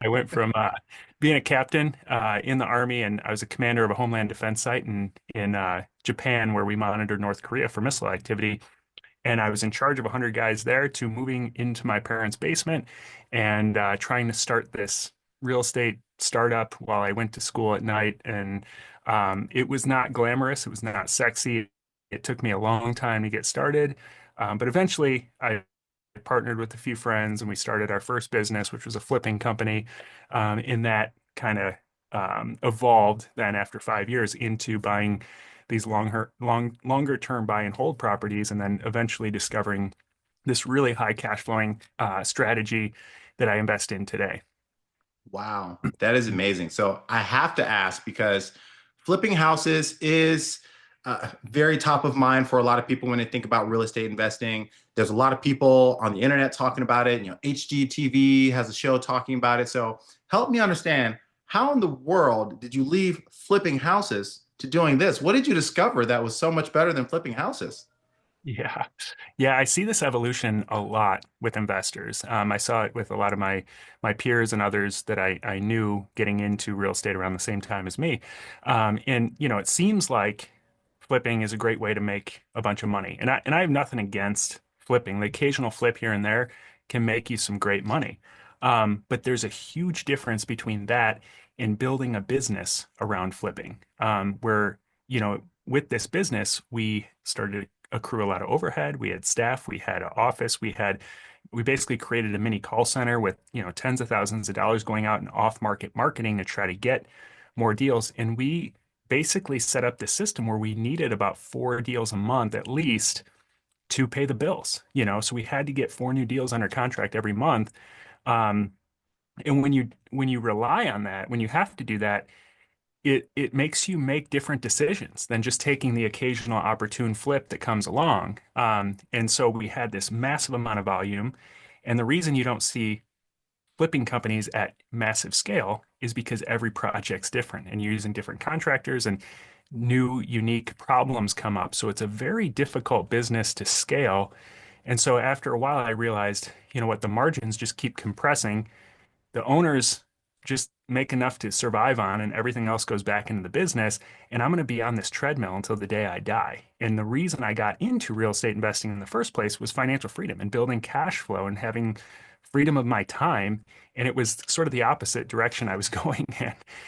I went from being a captain in the Army, and I was a commander of a homeland defense site in Japan, where we monitored North Korea for missile activity. And I was in charge of 100 guys there, to moving into my parents' basement and trying to start this real estate startup while I went to school at night. And it was not glamorous. It was not sexy. It took me a long time to get started. But eventually, I partnered with a few friends and we started our first business, which was a flipping company. In that kind of evolved then after 5 years into buying these longer term buy and hold properties, and then eventually discovering this really high cash flowing strategy that I invest in today. Wow, that is amazing. So I have to ask because flipping houses is very top of mind for a lot of people when they think about real estate investing. There's a lot of people on the internet talking about it. You know, HGTV has a show talking about it. So help me understand, how in the world did you leave flipping houses to doing this? What did you discover that was so much better than flipping houses? Yeah. Yeah, I see this evolution a lot with investors. I saw it with a lot of my peers and others that I knew getting into real estate around the same time as me. And it seems like flipping is a great way to make a bunch of money. And I have nothing against flipping. The occasional flip here and there can make you some great money. But there's a huge difference between that and building a business around flipping, where, with this business, we started accrue a lot of overhead. We had staff, we had an office, we basically created a mini call center with, tens of thousands of dollars going out in off-market marketing to try to get more deals. And we basically set up this system where we needed about 4 deals a month at least to pay the bills, so we had to get 4 new deals under contract every month. Um, and when you rely on that, when you have to do that, it makes you make different decisions than just taking the occasional opportune flip that comes along. And so we had this massive amount of volume. And the reason you don't see flipping companies at massive scale is because every project's different and you're using different contractors and new unique problems come up. So it's a very difficult business to scale. And so after a while, I realized, the margins just keep compressing. The owners just make enough to survive on, and everything else goes back into the business. And I'm going to be on this treadmill until the day I die. And the reason I got into real estate investing in the first place was financial freedom and building cash flow and having freedom of my time. And it was sort of the opposite direction I was going in.